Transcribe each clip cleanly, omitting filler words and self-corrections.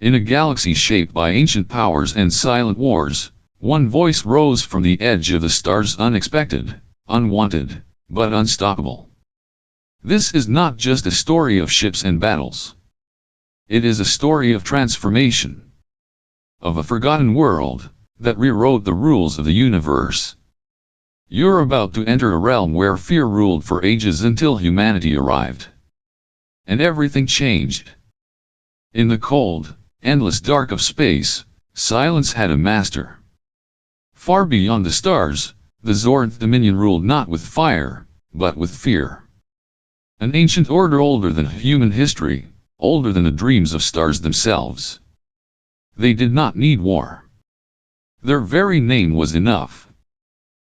In a galaxy shaped by ancient powers and silent wars, one voice rose from the edge of the stars, unexpected, unwanted, but unstoppable. This is not just a story of ships and battles. It is a story of transformation. Of a forgotten world that rewrote the rules of the universe. You're about to enter a realm where fear ruled for ages until humanity arrived. And everything changed. In the cold, endless dark of space, silence had a master. Far beyond the stars, the Zoranth Dominion ruled not with fire, but with fear. An ancient order older than human history, older than the dreams of stars themselves. They did not need war. Their very name was enough.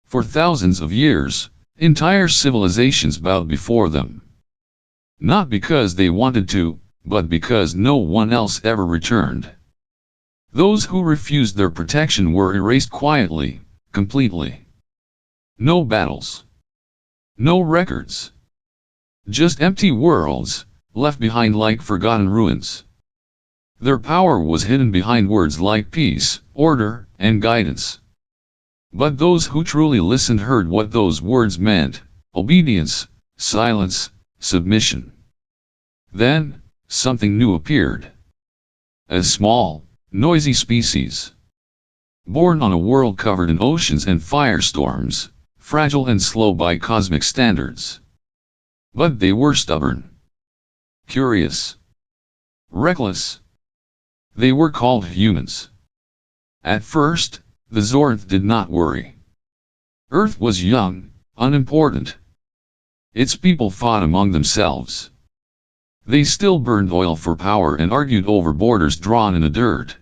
For thousands of years, entire civilizations bowed before them. Not because they wanted to, but because no one else ever returned. Those who refused their protection were erased quietly, completely. No battles. No records. Just empty worlds, left behind like forgotten ruins. Their power was hidden behind words like peace, order, and guidance. But those who truly listened heard what those words meant: obedience, silence, submission. Then, something new appeared. A small, noisy species. Born on a world covered in oceans and firestorms, fragile and slow by cosmic standards. But they were stubborn. Curious. Reckless. They were called humans. At first, the Zoranth did not worry. Earth was young, unimportant. Its people fought among themselves. They still burned oil for power and argued over borders drawn in the dirt.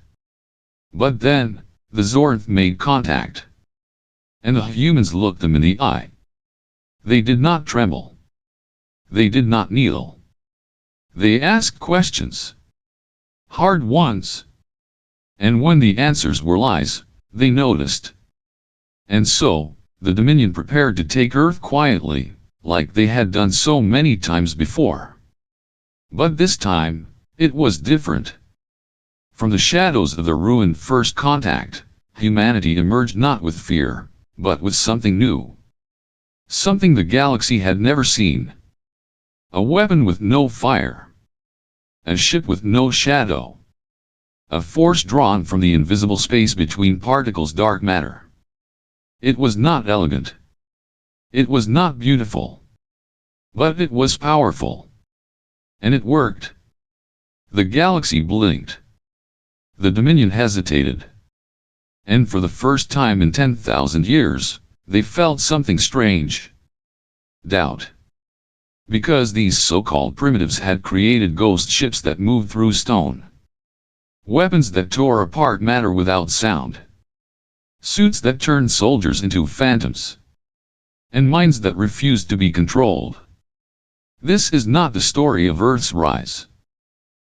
But then, the Zoranth made contact. And the humans looked them in the eye. They did not tremble. They did not kneel. They asked questions. Hard ones. And when the answers were lies, they noticed. And so, the Dominion prepared to take Earth quietly, like they had done so many times before. But this time, it was different. From the shadows of the ruined first contact, humanity emerged not with fear, but with something new. Something the galaxy had never seen. A weapon with no fire. A ship with no shadow. A force drawn from the invisible space between particles, dark matter. It was not elegant. It was not beautiful. But it was powerful. And it worked. The galaxy blinked. The Dominion hesitated. And for the first time in 10,000 years, they felt something strange. Doubt. Because these so-called primitives had created ghost ships that moved through stone. Weapons that tore apart matter without sound. Suits that turned soldiers into phantoms. And minds that refused to be controlled. This is not the story of Earth's rise.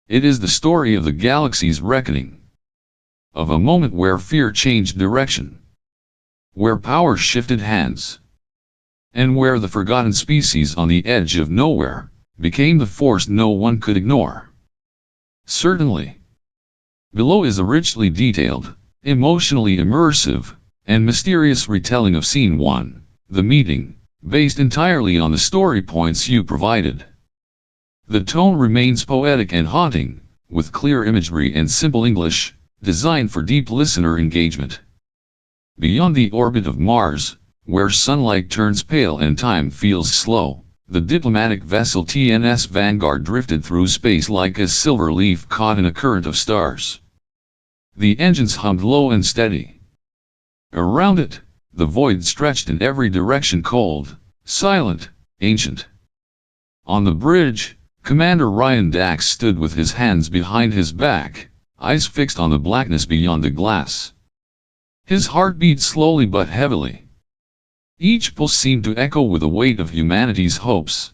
It is the story of the galaxy's reckoning. Of a moment where fear changed direction. Where power shifted hands. And where the forgotten species on the edge of nowhere became the force no one could ignore. Certainly. Below is a richly detailed, emotionally immersive, and mysterious retelling of Scene 1, the meeting, based entirely on the story points you provided. The tone remains poetic and haunting, with clear imagery and simple English, designed for deep listener engagement. Beyond the orbit of Mars, where sunlight turns pale and time feels slow, the diplomatic vessel TNS Vanguard drifted through space like a silver leaf caught in a current of stars. The engines hummed low and steady. Around it, the void stretched in every direction, cold, silent, ancient. On the bridge, Commander Ryan Dax stood with his hands behind his back, eyes fixed on the blackness beyond the glass. His heart beat slowly but heavily. Each pulse seemed to echo with the weight of humanity's hopes.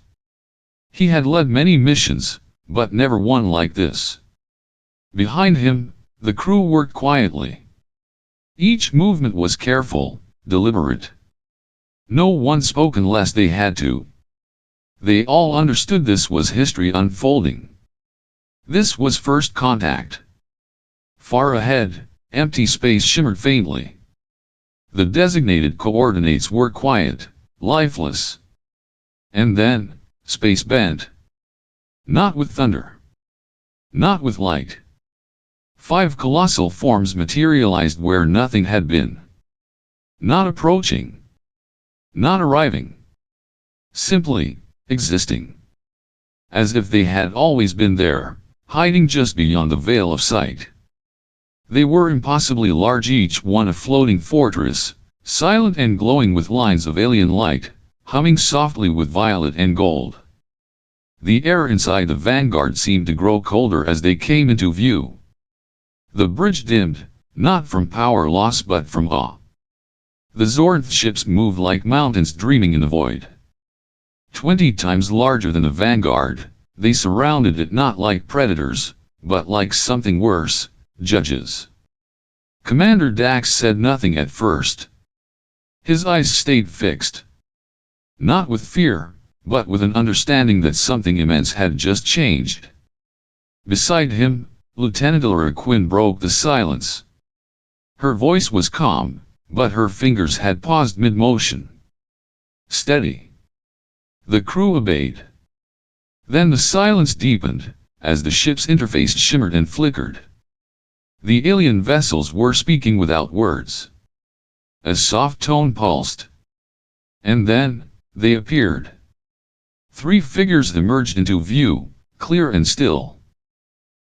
He had led many missions, but never one like this. Behind him, the crew worked quietly. Each movement was careful, deliberate. No one spoke unless they had to. They all understood this was history unfolding. This was first contact. Far ahead, empty space shimmered faintly. The designated coordinates were quiet, lifeless. And then, space bent. Not with thunder. Not with light. 5 colossal forms materialized where nothing had been. Not approaching. Not arriving. Simply, existing. As if they had always been there, hiding just beyond the veil of sight. They were impossibly large, each one a floating fortress, silent and glowing with lines of alien light, humming softly with violet and gold. The air inside the vanguard seemed to grow colder as they came into view. The bridge dimmed, not from power loss but from awe. The Zornth ships moved like mountains dreaming in the void. 20 times larger than the vanguard, they surrounded it not like predators, but like something worse, judges. Commander Dax said nothing at first. His eyes stayed fixed. Not with fear, but with an understanding that something immense had just changed. Beside him, Lieutenant Illyra Quinn broke the silence. Her voice was calm, but her fingers had paused mid-motion. Steady. The crew obeyed. Then the silence deepened, as the ship's interface shimmered and flickered. The alien vessels were speaking without words. A soft tone pulsed. And then, they appeared. 3 figures emerged into view, clear and still.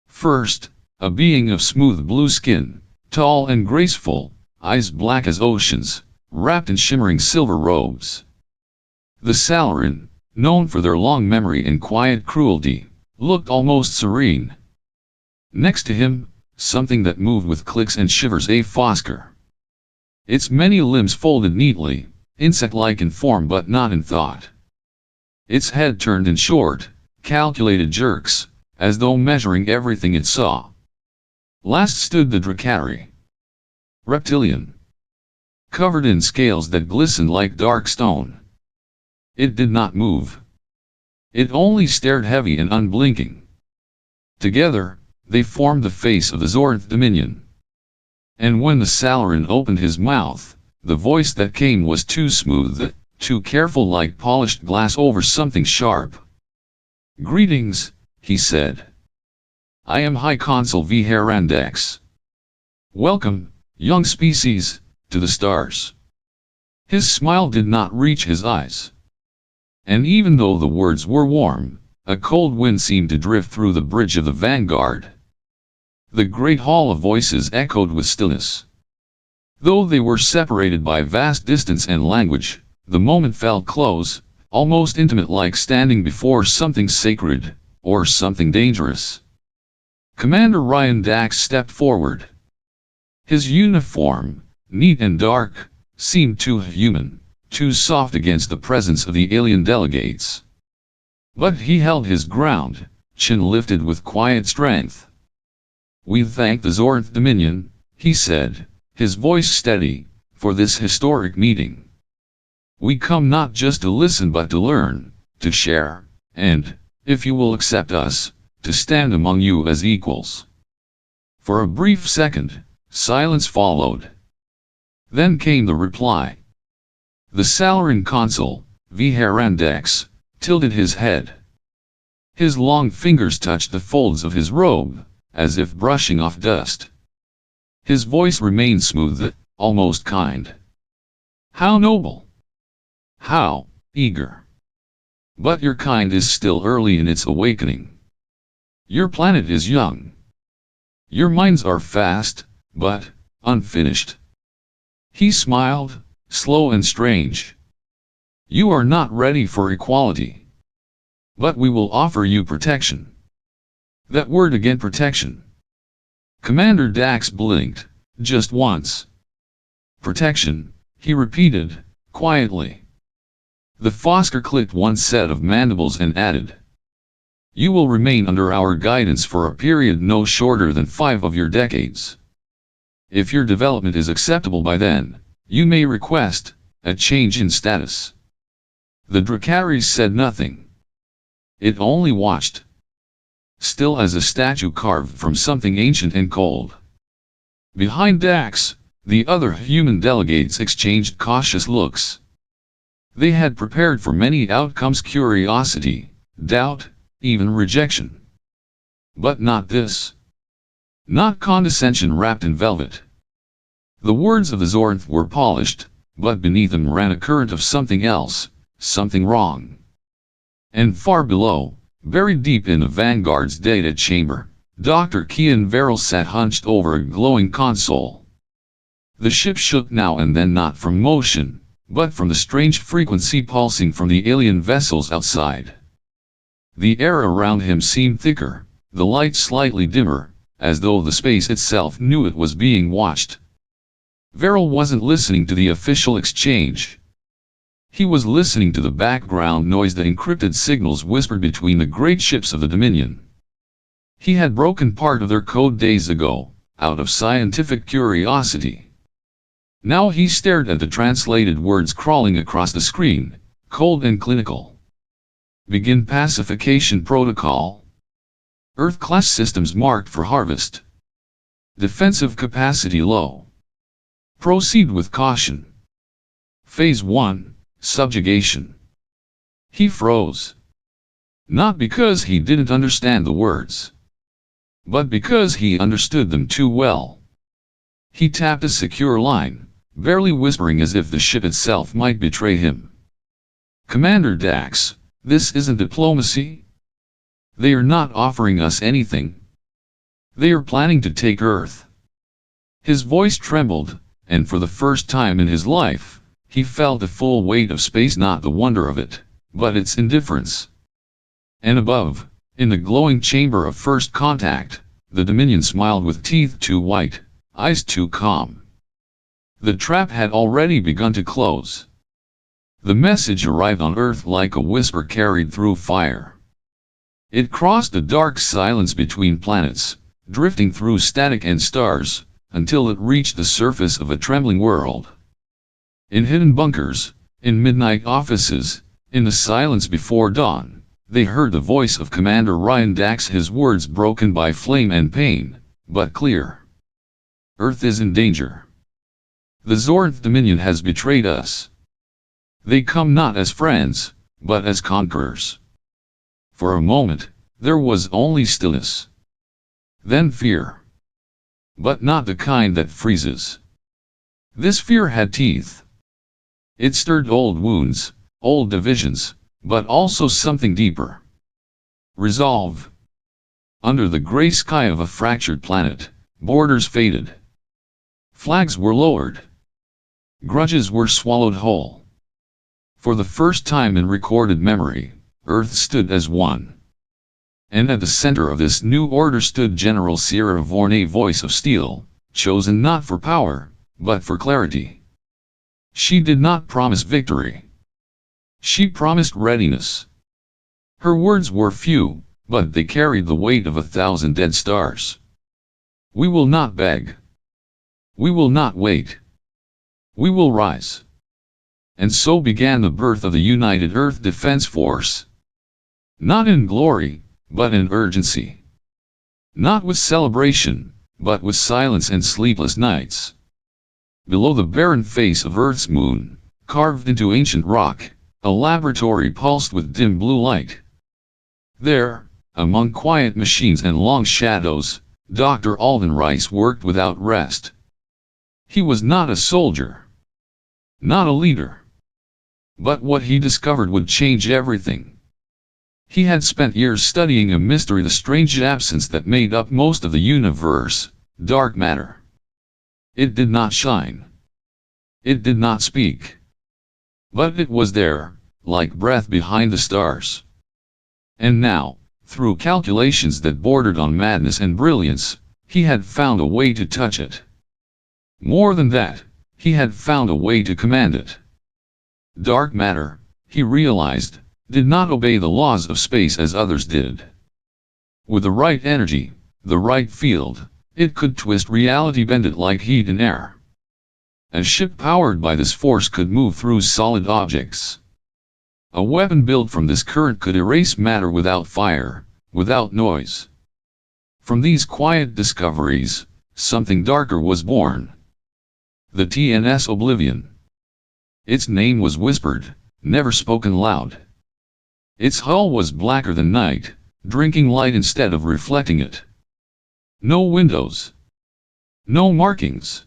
First, a being of smooth blue skin, tall and graceful, eyes black as oceans, wrapped in shimmering silver robes. The Salaran, known for their long memory and quiet cruelty, looked almost serene. Next to him, something that moved with clicks and shivers, a Fosker. Its many limbs folded neatly, insect-like in form but not in thought. Its head turned in short, calculated jerks, as though measuring everything it saw. Last stood the Drakari. Reptilian. Covered in scales that glistened like dark stone. It did not move. It only stared heavy and unblinking. Together, they formed the face of the Zornth Dominion. And when the Salaran opened his mouth, the voice that came was too smooth, too careful, like polished glass over something sharp. "Greetings," he said. "I am High Consul Viharandex. Welcome, young species, to the stars." His smile did not reach his eyes. And even though the words were warm, a cold wind seemed to drift through the bridge of the vanguard. The great hall of voices echoed with stillness. Though they were separated by vast distance and language, the moment felt close, almost intimate, like standing before something sacred, or something dangerous. Commander Ryan Dax stepped forward. His uniform, neat and dark, seemed too human, too soft against the presence of the alien delegates. But he held his ground, chin lifted with quiet strength. "We thank the Zornth Dominion," he said, his voice steady, "for this historic meeting. We come not just to listen but to learn, to share, and, if you will accept us, to stand among you as equals." For a brief second, silence followed. Then came the reply. The Salaran consul, Viharandex, tilted his head. His long fingers touched the folds of his robe, as if brushing off dust. His voice remained smooth, almost kind. "How noble! How eager! But your kind is still early in its awakening. Your planet is young. Your minds are fast, but unfinished." He smiled, slow and strange. "You are not ready for equality. But we will offer you protection." That word again, protection. Commander Dax blinked, just once. "Protection," he repeated, quietly. The Fosker clicked one set of mandibles and added, "You will remain under our guidance for a period no shorter than 5 of your decades. If your development is acceptable by then, you may request a change in status." The Drakari said nothing. It only watched. Still as a statue carved from something ancient and cold. Behind Dax, the other human delegates exchanged cautious looks. They had prepared for many outcomes: curiosity, doubt, even rejection. But not this. Not condescension wrapped in velvet. The words of the Zorth were polished, but beneath them ran a current of something else, something wrong. And far below, buried deep in the Vanguard's data chamber, Dr. Kian Verrill sat hunched over a glowing console. The ship shook now and then, not from motion, but from the strange frequency pulsing from the alien vessels outside. The air around him seemed thicker, the light slightly dimmer, as though the space itself knew it was being watched. Verrill wasn't listening to the official exchange. He was listening to the background noise, the encrypted signals whispered between the great ships of the Dominion. He had broken part of their code days ago, out of scientific curiosity. Now he stared at the translated words crawling across the screen, cold and clinical. Begin pacification protocol. Earth-class systems marked for harvest. Defensive capacity low. Proceed with caution. Phase 1, subjugation. He froze. Not because he didn't understand the words, but because he understood them too well. He tapped a secure line, barely whispering as if the ship itself might betray him. Commander Dax, this isn't diplomacy. They are not offering us anything. They are planning to take Earth. His voice trembled, and for the first time in his life, he felt the full weight of space, not the wonder of it, but its indifference. And above, in the glowing chamber of first contact, the Dominion smiled with teeth too white, eyes too calm. The trap had already begun to close. The message arrived on Earth like a whisper carried through fire. It crossed the dark silence between planets, drifting through static and stars, until it reached the surface of a trembling world. In hidden bunkers, in midnight offices, in the silence before dawn, they heard the voice of Commander Ryan Dax, his words broken by flame and pain, but clear. Earth is in danger. The Zorth Dominion has betrayed us. They come not as friends, but as conquerors. For a moment, there was only stillness. Then fear. But not the kind that freezes. This fear had teeth. It stirred old wounds, old divisions, but also something deeper. Resolve. Under the gray sky of a fractured planet, borders faded. Flags were lowered. Grudges were swallowed whole. For the first time in recorded memory, Earth stood as one. And at the center of this new order stood General Sierra Vorne, voice of steel, chosen not for power, but for clarity. She did not promise victory. She promised readiness. Her words were few, but they carried the weight of 1,000 dead stars. We will not beg. We will not wait. We will rise. And so began the birth of the United Earth Defense Force. Not in glory, but in urgency. Not with celebration, but with silence and sleepless nights. Below the barren face of Earth's moon, carved into ancient rock, a laboratory pulsed with dim blue light. There, among quiet machines and long shadows, Dr. Alden Rice worked without rest. He was not a soldier. Not a leader. But what he discovered would change everything. He had spent years studying a mystery, the strange absence that made up most of the universe, dark matter. It did not shine. It did not speak. But it was there, like breath behind the stars. And now, through calculations that bordered on madness and brilliance, he had found a way to touch it. More than that, he had found a way to command it. Dark matter, he realized, did not obey the laws of space as others did. With the right energy, the right field, it could twist reality, bend it like heat and air. A ship powered by this force could move through solid objects. A weapon built from this current could erase matter without fire, without noise. From these quiet discoveries, something darker was born. The TNS Oblivion. Its name was whispered, never spoken loud. Its hull was blacker than night, drinking light instead of reflecting it. No windows. No markings.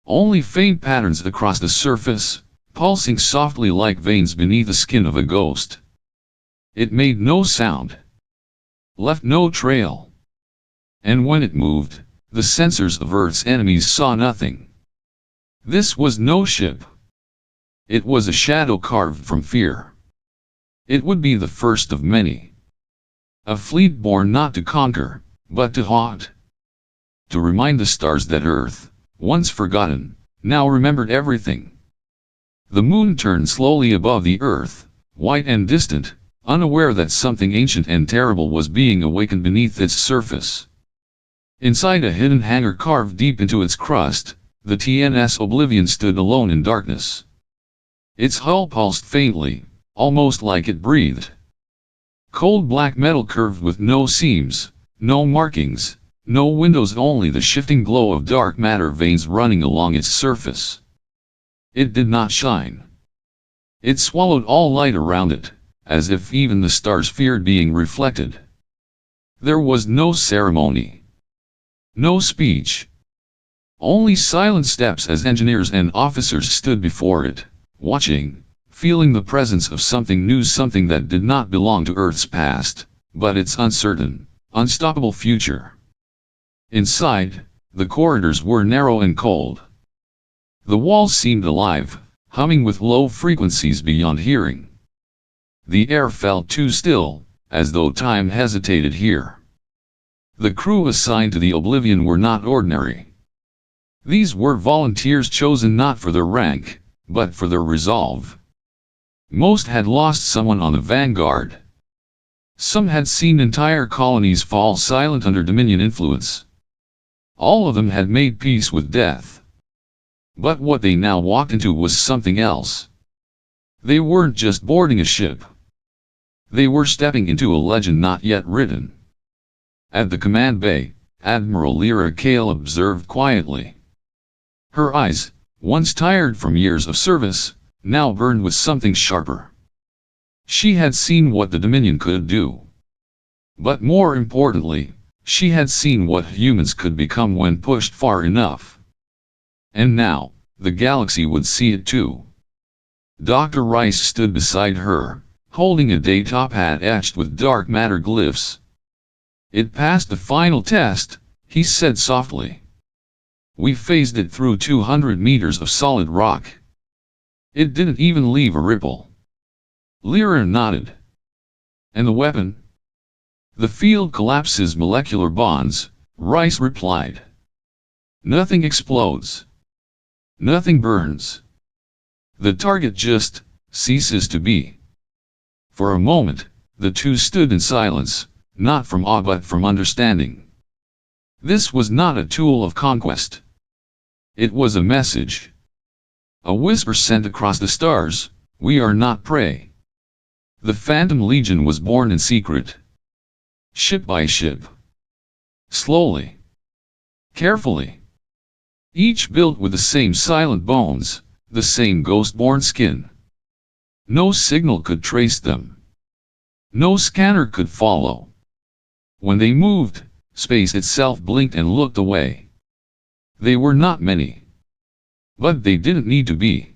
Only faint patterns across the surface, pulsing softly like veins beneath the skin of a ghost. It made no sound. Left no trail. And when it moved, the sensors of Earth's enemies saw nothing. This was no ship. It was a shadow carved from fear. It would be the first of many. A fleet born not to conquer, but to haunt. To remind the stars that Earth, once forgotten, now remembered everything. The moon turned slowly above the Earth, white and distant, unaware that something ancient and terrible was being awakened beneath its surface. Inside a hidden hangar carved deep into its crust, the TNS Oblivion stood alone in darkness. Its hull pulsed faintly, almost like it breathed. Cold black metal curved with no seams, no markings, no windows, only the shifting glow of dark matter veins running along its surface. It did not shine. It swallowed all light around it, as if even the stars feared being reflected. There was no ceremony. No speech. Only silent steps as engineers and officers stood before it, watching, feeling the presence of something new, something that did not belong to Earth's past, but its uncertain, unstoppable future. Inside, the corridors were narrow and cold. The walls seemed alive, humming with low frequencies beyond hearing. The air felt too still, as though time hesitated here. The crew assigned to the Oblivion were not ordinary. These were volunteers chosen not for their rank, but for their resolve. Most had lost someone on the vanguard. Some had seen entire colonies fall silent under Dominion influence. All of them had made peace with death. But what they now walked into was something else. They weren't just boarding a ship. They were stepping into a legend not yet written. At the command bay, Admiral Lyra Kale observed quietly. Her eyes, once tired from years of service, now burned with something sharper. She had seen what the Dominion could do. But more importantly, she had seen what humans could become when pushed far enough. And now, the galaxy would see it too. Dr. Rice stood beside her, holding a daytop hat etched with dark matter glyphs. It passed the final test, he said softly. We phased it through 200 meters of solid rock. It didn't even leave a ripple. Lyra nodded. And the weapon? The field collapses molecular bonds, Rice replied. Nothing explodes. Nothing burns. The target just ceases to be. For a moment, the two stood in silence, not from awe but from understanding. This was not a tool of conquest. It was a message. A whisper sent across the stars, we are not prey. The Phantom Legion was born in secret. Ship by ship. Slowly. Carefully. Each built with the same silent bones, the same ghost-born skin. No signal could trace them. No scanner could follow. When they moved, space itself blinked and looked away. They were not many. But they didn't need to be.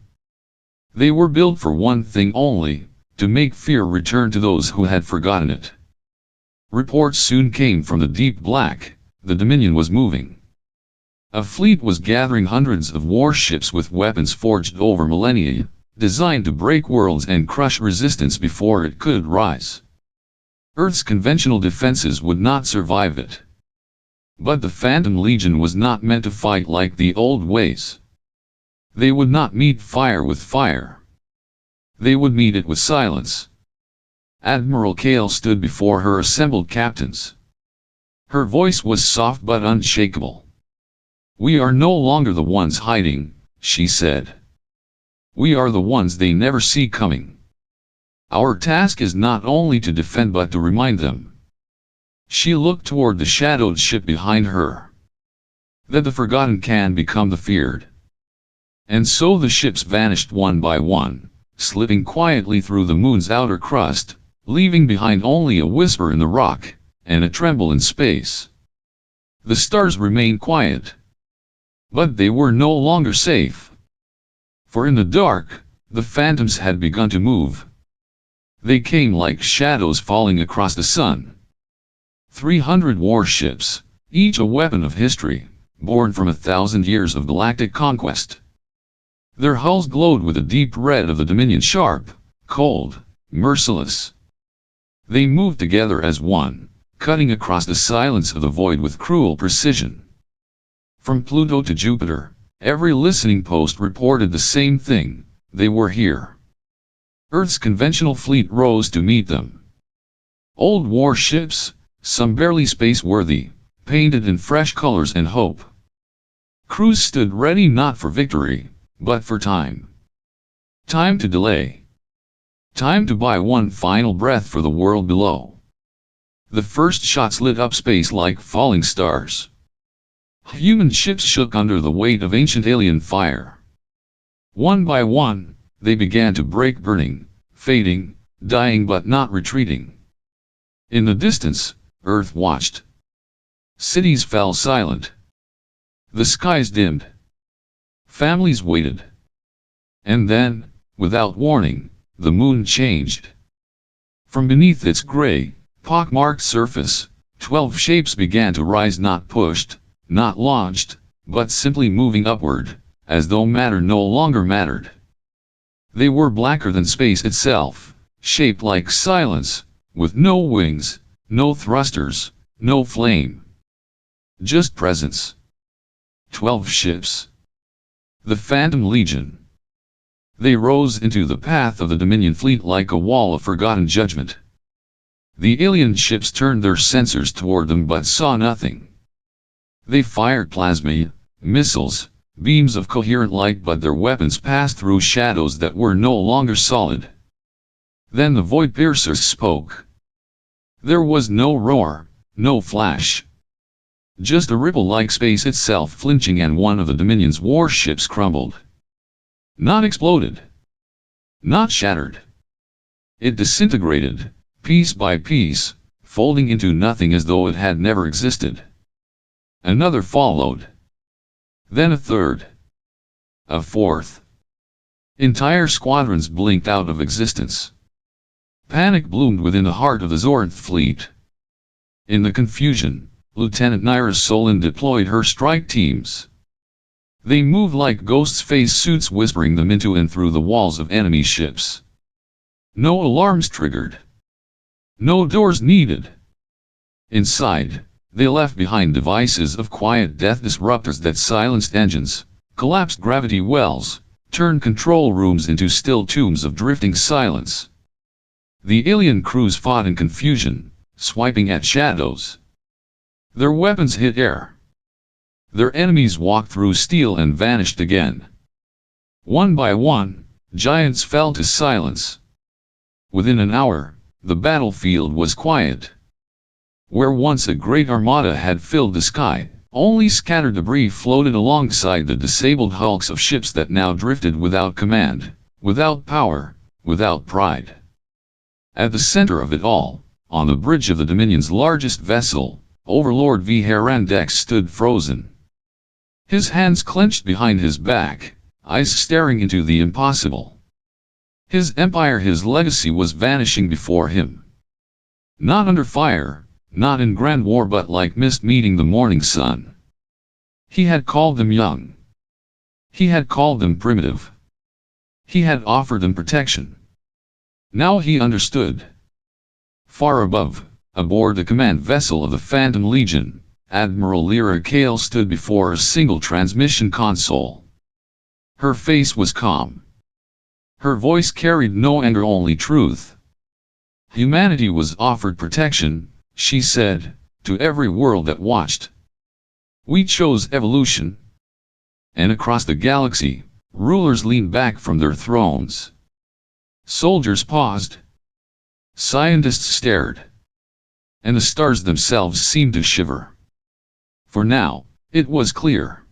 They were built for one thing only, to make fear return to those who had forgotten it. Reports soon came from the deep black, the Dominion was moving. A fleet was gathering, hundreds of warships with weapons forged over millennia, designed to break worlds and crush resistance before it could rise. Earth's conventional defenses would not survive it. But the Phantom Legion was not meant to fight like the old ways. They would not meet fire with fire. They would meet it with silence. Admiral Kale stood before her assembled captains. Her voice was soft but unshakable. We are no longer the ones hiding, she said. We are the ones they never see coming. Our task is not only to defend but to remind them. She looked toward the shadowed ship behind her. that the forgotten can become the feared. And so the ships vanished one by one, slipping quietly through the moon's outer crust, leaving behind only a whisper in the rock, and a tremble in space. The stars remained quiet. But they were no longer safe. For in the dark, the phantoms had begun to move. They came like shadows falling across the sun. 300 warships, each a weapon of history, born from 1,000 years of galactic conquest. Their hulls glowed with the deep red of the Dominion, sharp, cold, merciless. They moved together as one, cutting across the silence of the void with cruel precision. From Pluto to Jupiter, every listening post reported the same thing: they were here. Earth's conventional fleet rose to meet them. Old warships, some barely space-worthy, painted in fresh colors and hope. Crews stood ready not for victory, but for time. Time to delay. Time to buy one final breath for the world below. The first shots lit up space like falling stars. Human ships shook under the weight of ancient alien fire. One by one, they began to break, burning, fading, dying but not retreating. In the distance, Earth watched. Cities fell silent. The skies dimmed. Families waited. And then, without warning, the moon changed. From beneath its gray, pock-marked surface, 12 shapes began to rise, not pushed, not launched, but simply moving upward, as though matter no longer mattered. They were blacker than space itself, shaped like silence, with no wings, no thrusters, no flame. Just presence. 12 ships. The Phantom Legion. They rose into the path of the Dominion fleet like a wall of forgotten judgment. The alien ships turned their sensors toward them but saw nothing. They fired plasma, missiles, beams of coherent light, but their weapons passed through shadows that were no longer solid. Then the Void Piercers spoke. There was no roar, no flash. Just a ripple like space itself flinching, and one of the Dominion's warships crumbled. Not exploded. Not shattered. It disintegrated, piece by piece, folding into nothing as though it had never existed. Another followed. Then a third. A fourth. Entire squadrons blinked out of existence. Panic bloomed within the heart of the Zoranth fleet. In the confusion, Lieutenant Nyra Solon deployed her strike teams. They moved like ghosts, phase suits whispering them into and through the walls of enemy ships. No alarms triggered. No doors needed. Inside, they left behind devices of quiet death, disruptors that silenced engines, collapsed gravity wells, turned control rooms into still tombs of drifting silence. The alien crews fought in confusion, swiping at shadows. Their weapons hit air. Their enemies walked through steel and vanished again. One by one, giants fell to silence. Within an hour, the battlefield was quiet. Where once a great armada had filled the sky, only scattered debris floated alongside the disabled hulks of ships that now drifted without command, without power, without pride. At the center of it all, on the bridge of the Dominion's largest vessel, Overlord V. Harandex stood frozen. His hands clenched behind his back, eyes staring into the impossible. His empire, his legacy was vanishing before him. Not under fire, not in grand war, but like mist meeting the morning sun. He had called them young. He had called them primitive. He had offered them protection. Now he understood. Far above, aboard the command vessel of the Phantom Legion, Admiral Lyra Kale stood before a single transmission console. Her face was calm. Her voice carried no anger, only truth. Humanity was offered protection, she said, to every world that watched. We chose evolution. And across the galaxy, rulers leaned back from their thrones. Soldiers paused. Scientists stared. And the stars themselves seemed to shiver. For now, It was clear.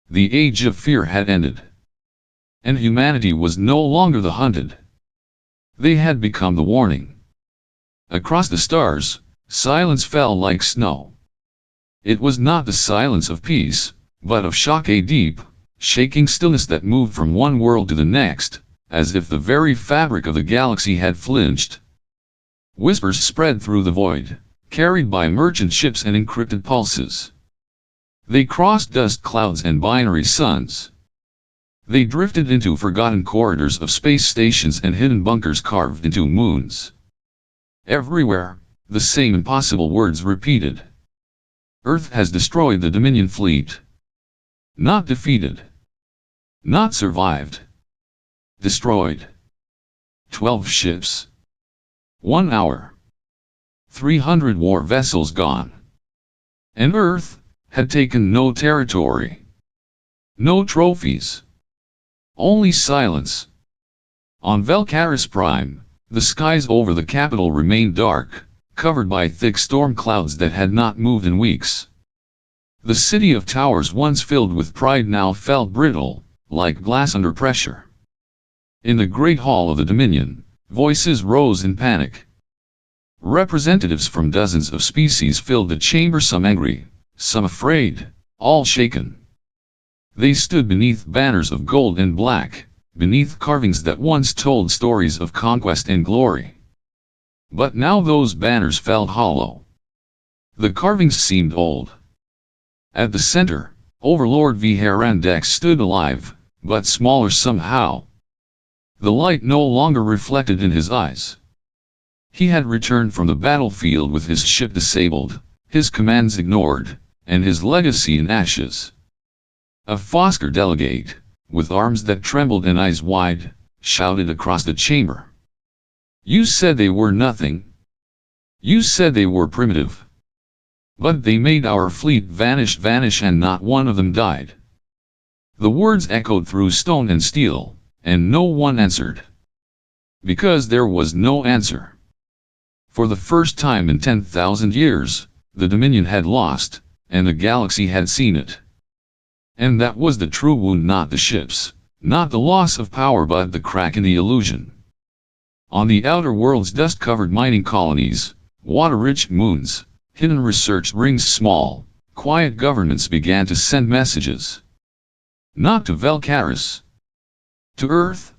The age of fear had ended. And humanity was no longer the hunted. They had become the warning. Across the stars, silence fell like snow. It was not the silence of peace, but of shock, a deep, shaking stillness that moved from one world to the next, as if the very fabric of the galaxy had flinched. Whispers spread through the void, carried by merchant ships and encrypted pulses. They crossed dust clouds and binary suns. They drifted into forgotten corridors of space stations and hidden bunkers carved into moons. Everywhere, the same impossible words repeated. Earth has destroyed the Dominion fleet. Not defeated. Not survived. Destroyed. 12 ships. 1 hour. 300 war vessels gone. And Earth had taken no territory. No trophies. Only silence. On Velcaris Prime, the skies over the capital remained dark, covered by thick storm clouds that had not moved in weeks. The city of towers once filled with pride now felt brittle, like glass under pressure. In the great hall of the Dominion, voices rose in panic. Representatives from dozens of species filled the chamber, some angry, some afraid, all shaken. They stood beneath banners of gold and black, beneath carvings that once told stories of conquest and glory. But now those banners felt hollow. The carvings seemed old. At the center, Overlord Viharandex stood alive, but smaller somehow. The light no longer reflected in his eyes. He had returned from the battlefield with his ship disabled, his commands ignored, and his legacy in ashes. A Fosker delegate, with arms that trembled and eyes wide, shouted across the chamber. "You said they were nothing. You said they were primitive. But they made our fleet vanish and not one of them died." The words echoed through stone and steel, and no one answered. Because there was no answer. For the first time in 10,000 years, the Dominion had lost, and the galaxy had seen it. And that was the true wound, not the ships, not the loss of power, but the crack in the illusion. On the outer world's dust-covered mining colonies, water-rich moons, hidden research rings, small, quiet governments began to send messages. Not to Velcaris. To Earth.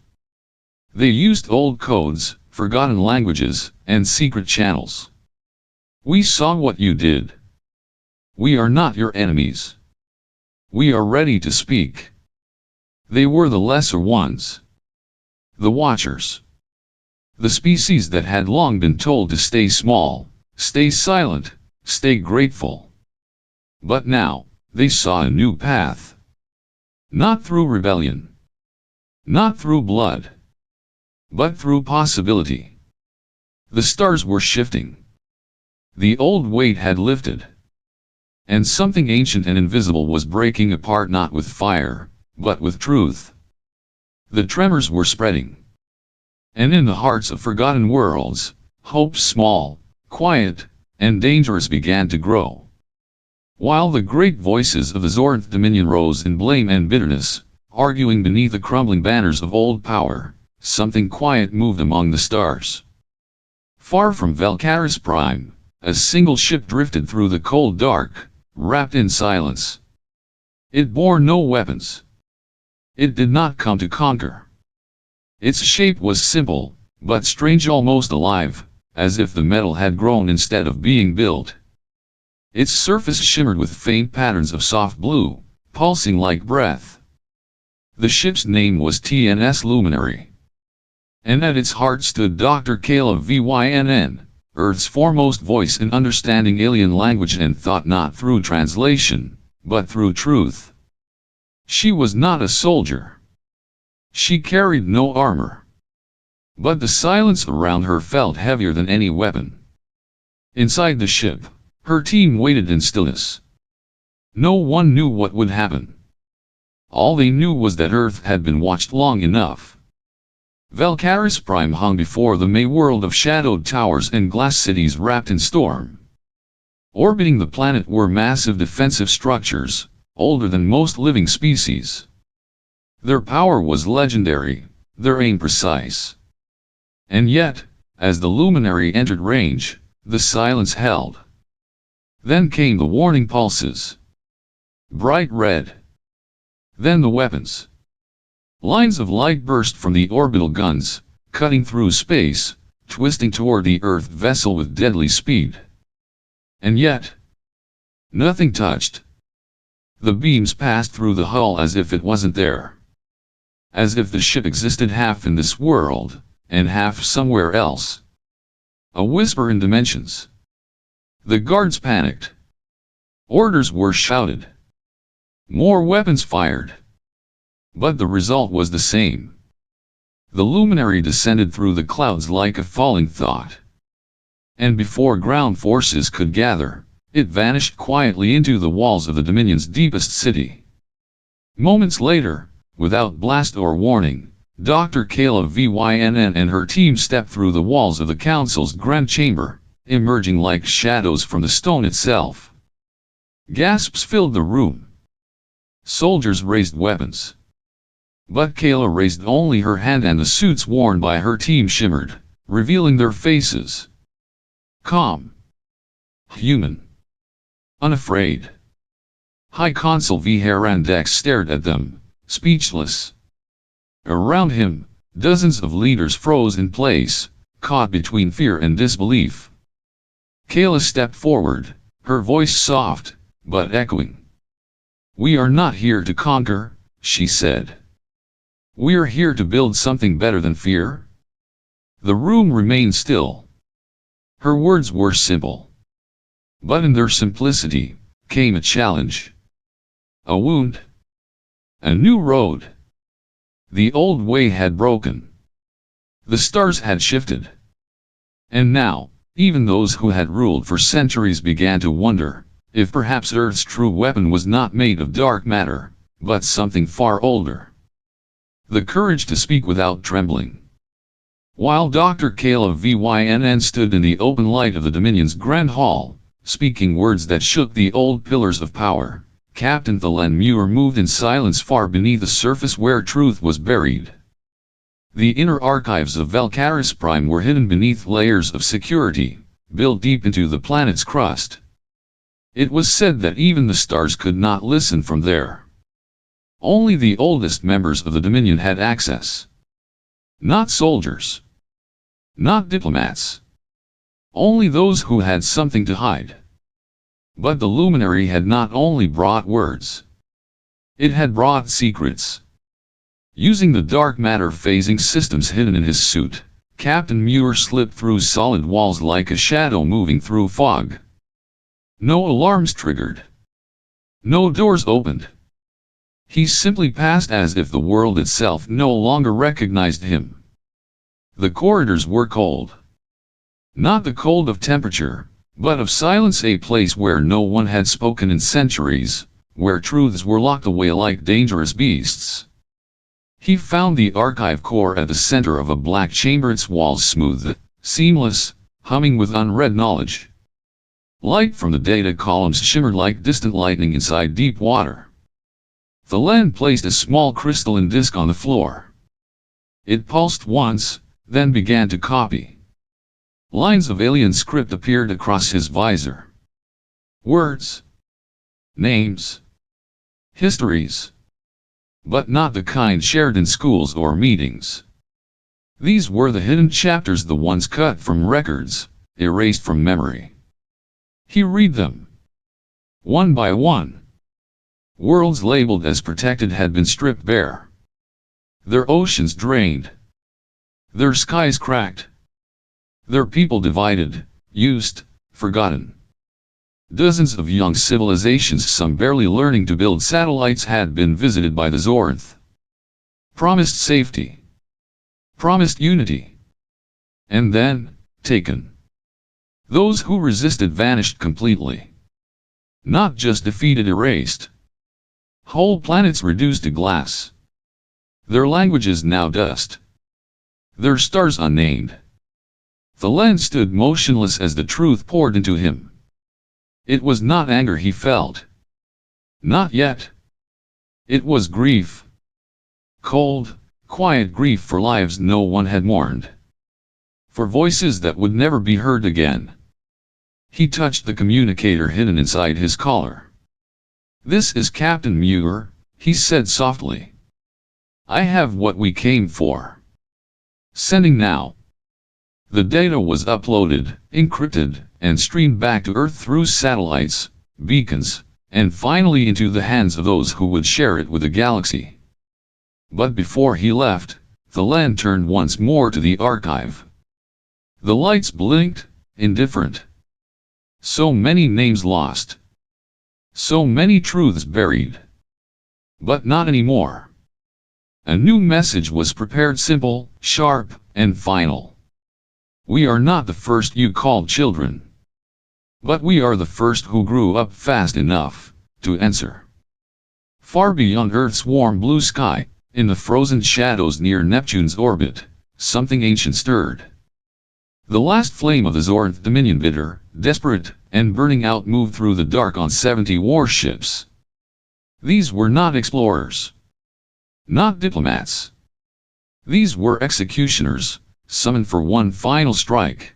They used old codes, forgotten languages, and secret channels. "We saw what you did. We are not your enemies. We are ready to speak." They were the lesser ones. The Watchers. The species that had long been told to stay small, stay silent, stay grateful. But now, they saw a new path. Not through rebellion. Not through blood. But through possibility. The stars were shifting. The old weight had lifted. And something ancient and invisible was breaking apart, not with fire, but with truth. The tremors were spreading. And in the hearts of forgotten worlds, hope, small, quiet, and dangerous, began to grow. While the great voices of the Zoranth Dominion rose in blame and bitterness, arguing beneath the crumbling banners of old power, something quiet moved among the stars. Far from Velcaris Prime, a single ship drifted through the cold dark, wrapped in silence. It bore no weapons. It did not come to conquer. Its shape was simple, but strange, almost alive, as if the metal had grown instead of being built. Its surface shimmered with faint patterns of soft blue, pulsing like breath. The ship's name was TNS Luminary. And at its heart stood Dr. Kayla Vynn, Earth's foremost voice in understanding alien language and thought, not through translation, but through truth. She was not a soldier. She carried no armor. But the silence around her felt heavier than any weapon. Inside the ship, her team waited in stillness. No one knew what would happen. All they knew was that Earth had been watched long enough. Velcaris Prime hung before the May world of shadowed towers and glass cities wrapped in storm. Orbiting the planet were massive defensive structures, older than most living species. Their power was legendary, their aim precise. And yet, as the luminary entered range, the silence held. Then came the warning pulses. Bright red. Then the weapons. Lines of light burst from the orbital guns, cutting through space, twisting toward the Earth vessel with deadly speed. And yet, nothing touched. The beams passed through the hull as if it wasn't there. As if the ship existed half in this world, and half somewhere else. A whisper in dimensions. The guards panicked. Orders were shouted. More weapons fired. But the result was the same. The luminary descended through the clouds like a falling thought. And before ground forces could gather, it vanished quietly into the walls of the Dominion's deepest city. Moments later, without blast or warning, Dr. Kayla Vynn and her team stepped through the walls of the Council's grand chamber, emerging like shadows from the stone itself. Gasps filled the room. Soldiers raised weapons. But Kayla raised only her hand, and the suits worn by her team shimmered, revealing their faces. Calm. Human. Unafraid. High Consul V'Harandex stared at them, speechless. Around him, dozens of leaders froze in place, caught between fear and disbelief. Kayla stepped forward, her voice soft, but echoing. "We are not here to conquer," she said. "We're here to build something better than fear." The room remained still. Her words were simple. But in their simplicity, came a challenge. A wound. A new road. The old way had broken. The stars had shifted. And now, even those who had ruled for centuries began to wonder, if perhaps Earth's true weapon was not made of dark matter, but something far older. The courage to speak without trembling. While Dr. Kayla Vynn stood in the open light of the Dominion's Grand Hall, speaking words that shook the old pillars of power, Captain Thelen Muir moved in silence far beneath the surface where truth was buried. The inner archives of Valkaris Prime were hidden beneath layers of security, built deep into the planet's crust. It was said that even the stars could not listen from there. Only the oldest members of the Dominion had access. Not soldiers. Not diplomats. Only those who had something to hide. But the luminary had not only brought words. It had brought secrets. Using the dark matter phasing systems hidden in his suit, Captain Muir slipped through solid walls like a shadow moving through fog. No alarms triggered. No doors opened. He simply passed as if the world itself no longer recognized him. The corridors were cold. Not the cold of temperature, but of silence, a place where no one had spoken in centuries, where truths were locked away like dangerous beasts. He found the archive core at the center of a black chamber, its walls smooth, seamless, humming with unread knowledge. Light from the data columns shimmered like distant lightning inside deep water. Thelen placed a small crystalline disk on the floor. It pulsed once, then began to copy. Lines of alien script appeared across his visor. Words. Names. Histories. But not the kind shared in schools or meetings. These were the hidden chapters, the ones cut from records, erased from memory. He read them. One by one. Worlds labeled as protected had been stripped bare. Their oceans drained. Their skies cracked. Their people divided, used, forgotten. Dozens of young civilizations, some barely learning to build satellites, had been visited by the Zorth. Promised safety. Promised unity. And then, taken. Those who resisted vanished completely. Not just defeated, erased. Whole planets reduced to glass. Their languages now dust. Their stars unnamed. Thelen stood motionless as the truth poured into him. It was not anger he felt. Not yet. It was grief. Cold, quiet grief for lives no one had mourned. For voices that would never be heard again. He touched the communicator hidden inside his collar. "This is Captain Muir," he said softly. "I have what we came for. Sending now." The data was uploaded, encrypted, and streamed back to Earth through satellites, beacons, and finally into the hands of those who would share it with the galaxy. But before he left, Thelen turned once more to the archive. The lights blinked, indifferent. So many names lost. So many truths buried. But not anymore. A new message was prepared, simple, sharp, and final. "We are not the first you called children. But we are the first who grew up fast enough to answer." Far beyond Earth's warm blue sky, in the frozen shadows near Neptune's orbit, something ancient stirred. The last flame of the Zoranth Dominion, bitter, desperate, and burning out, moved through the dark on 70 warships. These were not explorers. Not diplomats. These were executioners, summoned for one final strike.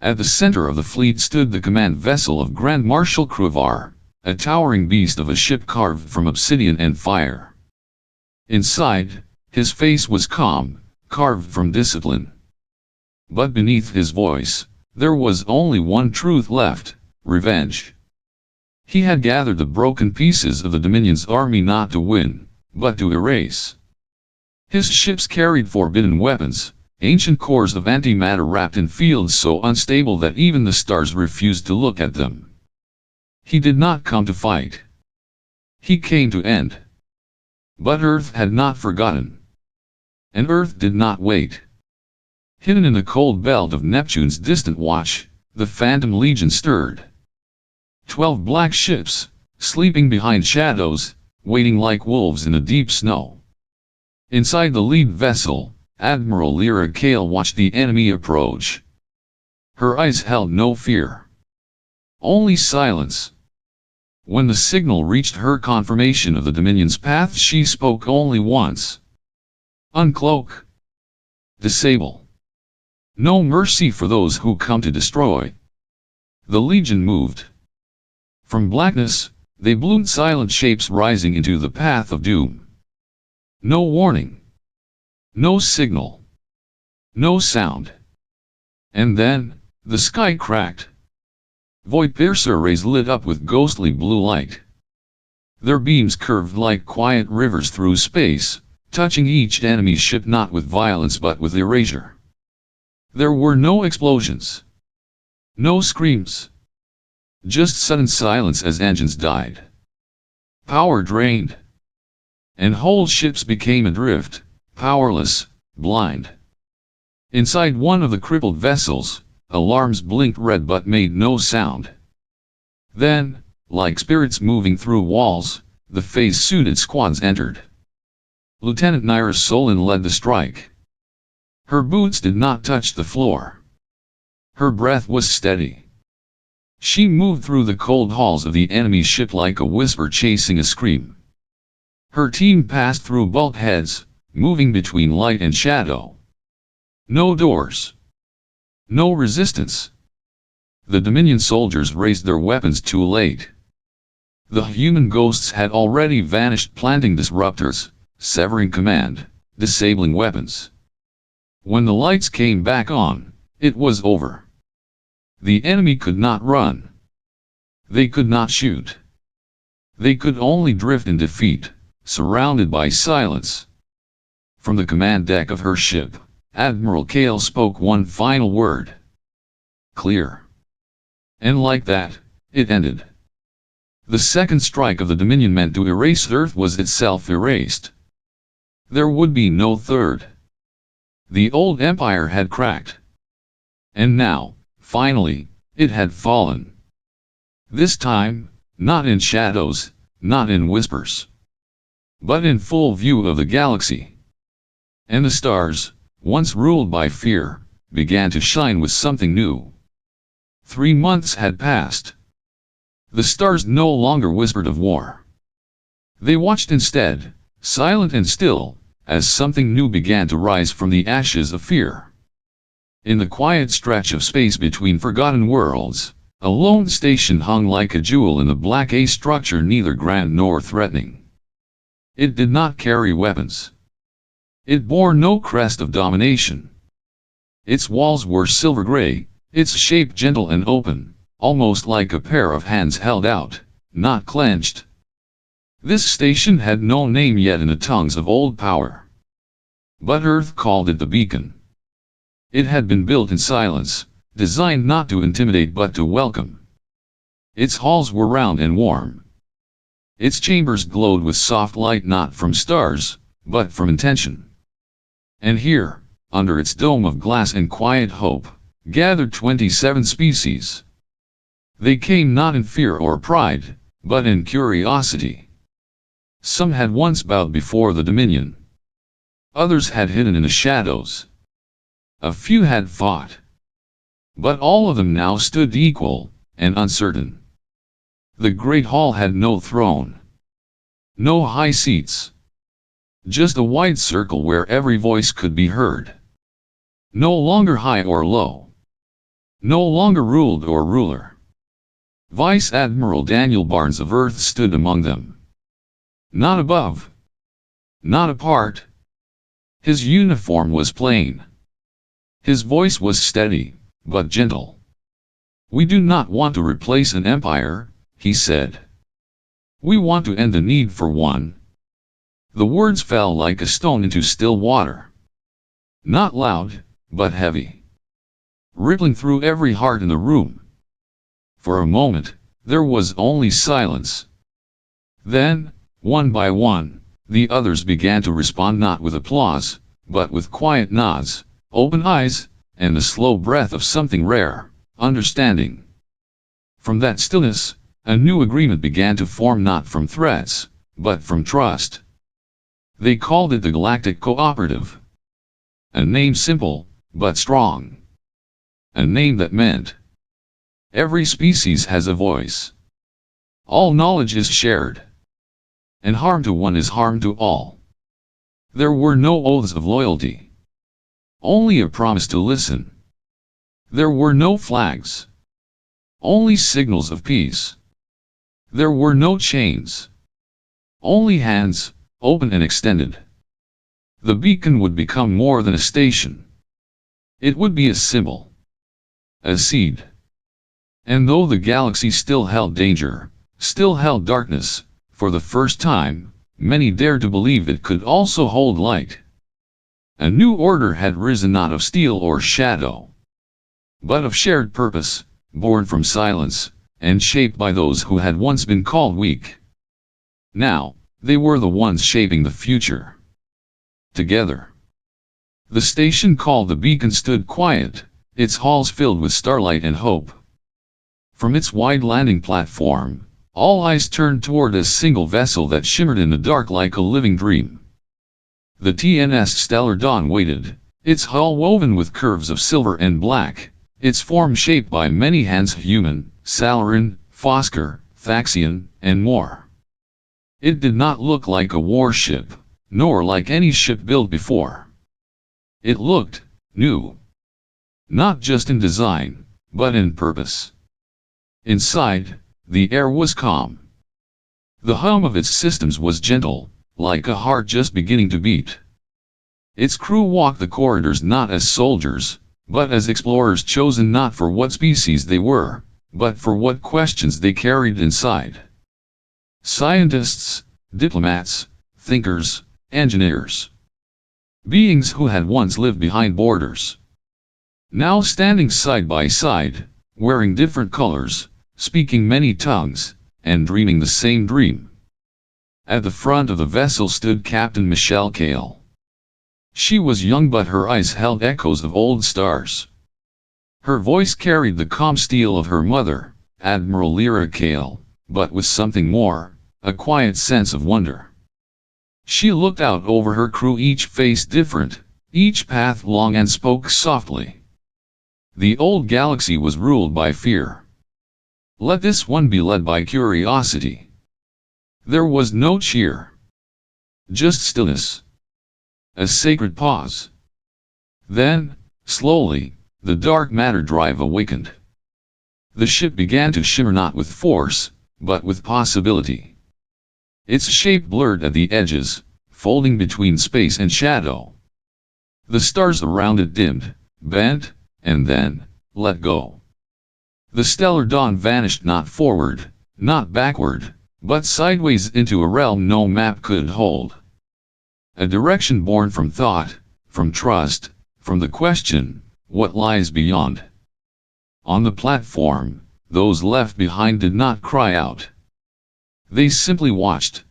At the center of the fleet stood the command vessel of Grand Marshal Kruvar, a towering beast of a ship carved from obsidian and fire. Inside, his face was calm, carved from discipline. But beneath his voice, there was only one truth left: revenge. He had gathered the broken pieces of the Dominion's army not to win, but to erase. His ships carried forbidden weapons, ancient cores of antimatter wrapped in fields so unstable that even the stars refused to look at them. He did not come to fight. He came to end. But Earth had not forgotten. And Earth did not wait. Hidden in the cold belt of Neptune's distant watch, the Phantom Legion stirred. 12 black ships, sleeping behind shadows, waiting like wolves in the deep snow. Inside the lead vessel, Admiral Lyra Kale watched the enemy approach. Her eyes held no fear. Only silence. When the signal reached her confirmation of the Dominion's path, she spoke only once. "Uncloak. Disable. No mercy for those who come to destroy." The Legion moved. From blackness, they bloomed silent shapes rising into the path of doom. No warning. No signal. No sound. And then, the sky cracked. Void-piercer rays lit up with ghostly blue light. Their beams curved like quiet rivers through space, touching each enemy ship not with violence but with erasure. There were no explosions. No screams. Just sudden silence as engines died. Power drained. And whole ships became adrift, powerless, blind. Inside one of the crippled vessels, alarms blinked red but made no sound. Then, like spirits moving through walls, the phase-suited squads entered. Lieutenant Nyra Solon led the strike. Her boots did not touch the floor. Her breath was steady. She moved through the cold halls of the enemy ship like a whisper chasing a scream. Her team passed through bulkheads, moving between light and shadow. No doors. No resistance. The Dominion soldiers raised their weapons too late. The human ghosts had already vanished, planting disruptors, severing command, disabling weapons. When the lights came back on, it was over. The enemy could not run. They could not shoot. They could only drift in defeat, surrounded by silence. From the command deck of her ship, Admiral Kale spoke one final word. Clear. And like that, it ended. The second strike of the Dominion meant to erase Earth was itself erased. There would be no third. The old empire had cracked. And now, finally, it had fallen. This time, not in shadows, not in whispers, but in full view of the galaxy. And the stars, once ruled by fear, began to shine with something new. 3 months had passed. The stars no longer whispered of war. They watched instead, silent and still, as something new began to rise from the ashes of fear. In the quiet stretch of space between forgotten worlds, a lone station hung like a jewel in the black A structure, neither grand nor threatening. It did not carry weapons. It bore no crest of domination. Its walls were silver gray, its shape gentle and open, almost like a pair of hands held out, not clenched. This station had no name yet in the tongues of old power. But Earth called it the Beacon. It had been built in silence, designed not to intimidate but to welcome. Its halls were round and warm. Its chambers glowed with soft light, not from stars, but from intention. And here, under its dome of glass and quiet hope, gathered 27 species. They came not in fear or pride, but in curiosity. Some had once bowed before the dominion. Others had hidden in the shadows. A few had fought. But all of them now stood equal, and uncertain. The great hall had no throne. No high seats. Just a wide circle where every voice could be heard. No longer high or low. No longer ruled or ruler. Vice Admiral Daniel Barnes of Earth stood among them. Not above. Not apart. His uniform was plain. His voice was steady, but gentle. "We do not want to replace an empire," he said. "We want to end the need for one." The words fell like a stone into still water. Not loud, but heavy. Rippling through every heart in the room. For a moment, there was only silence. Then, one by one, the others began to respond, not with applause, but with quiet nods, open eyes, and the slow breath of something rare, understanding. From that stillness, a new agreement began to form, not from threats, but from trust. They called it the Galactic Cooperative. A name simple, but strong. A name that meant every species has a voice. All knowledge is shared. And harm to one is harm to all. There were no oaths of loyalty. Only a promise to listen. There were no flags. Only signals of peace. There were no chains. Only hands, open and extended. The beacon would become more than a station. It would be a symbol. A seed. And though the galaxy still held danger, still held darkness, for the first time, many dared to believe it could also hold light. A new order had risen, not of steel or shadow, but of shared purpose, born from silence, and shaped by those who had once been called weak. Now, they were the ones shaping the future. Together. The station called the Beacon stood quiet, its halls filled with starlight and hope. From its wide landing platform, all eyes turned toward a single vessel that shimmered in the dark like a living dream. The TNS Stellar Dawn waited, its hull woven with curves of silver and black, its form shaped by many hands, human, Salaran, Fosker, Thaxian, and more. It did not look like a warship, nor like any ship built before. It looked new. Not just in design, but in purpose. Inside, the air was calm. The hum of its systems was gentle, like a heart just beginning to beat. Its crew walked the corridors not as soldiers, but as explorers chosen not for what species they were, but for what questions they carried inside. Scientists, diplomats, thinkers, engineers. Beings who had once lived behind borders. Now standing side by side, wearing different colors, speaking many tongues, and dreaming the same dream. At the front of the vessel stood Captain Michelle Kale. She was young, but her eyes held echoes of old stars. Her voice carried the calm steel of her mother, Admiral Lyra Kale, but with something more, a quiet sense of wonder. She looked out over her crew, each face different, each path long, and spoke softly. The old galaxy was ruled by fear. Let this one be led by curiosity. There was no cheer. Just stillness. A sacred pause. Then, slowly, the dark matter drive awakened. The ship began to shimmer not with force, but with possibility. Its shape blurred at the edges, folding between space and shadow. The stars around it dimmed, bent, and then, let go. The stellar dawn vanished not forward, not backward, but sideways into a realm no map could hold. A direction born from thought, from trust, from the question, what lies beyond? On the platform, those left behind did not cry out. They simply watched.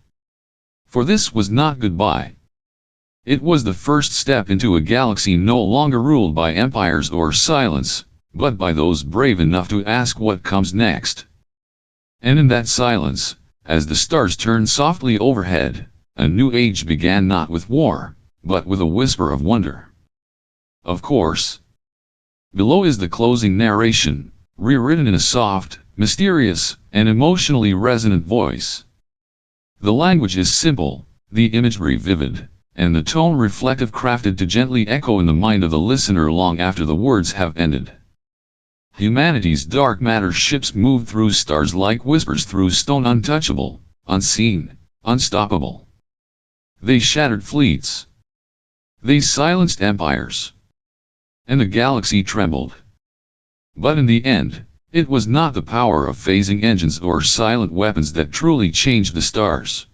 For this was not goodbye. It was the first step into a galaxy no longer ruled by empires or silence, but by those brave enough to ask what comes next. And in that silence, as the stars turned softly overhead, a new age began not with war, but with a whisper of wonder. Of course. Below is the closing narration, rewritten in a soft, mysterious, and emotionally resonant voice. The language is simple, the imagery vivid, and the tone reflective, crafted to gently echo in the mind of the listener long after the words have ended. Humanity's dark matter ships moved through stars like whispers through stone, untouchable, unseen, unstoppable. They shattered fleets. They silenced empires. And the galaxy trembled. But in the end, it was not the power of phasing engines or silent weapons that truly changed the stars.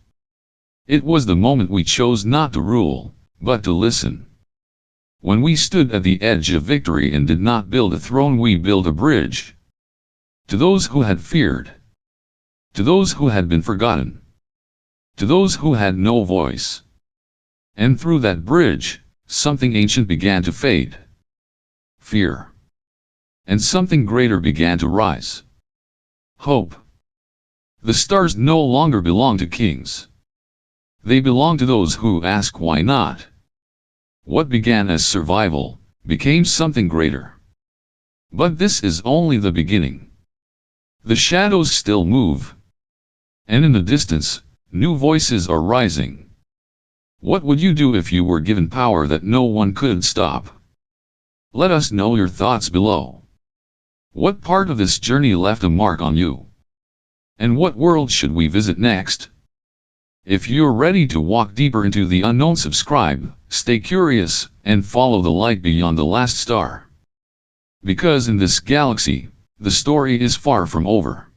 It was the moment we chose not to rule, but to listen. When we stood at the edge of victory and did not build a throne, we built a bridge. To those who had feared. To those who had been forgotten. To those who had no voice. And through that bridge, something ancient began to fade. Fear. And something greater began to rise. Hope. The stars no longer belong to kings. They belong to those who ask why not. What began as survival, became something greater. But this is only the beginning. The shadows still move. And in the distance, new voices are rising. What would you do if you were given power that no one could stop? Let us know your thoughts below. What part of this journey left a mark on you? And what world should we visit next? If you're ready to walk deeper into the unknown, subscribe, stay curious, and follow the light beyond the last star. Because in this galaxy, the story is far from over.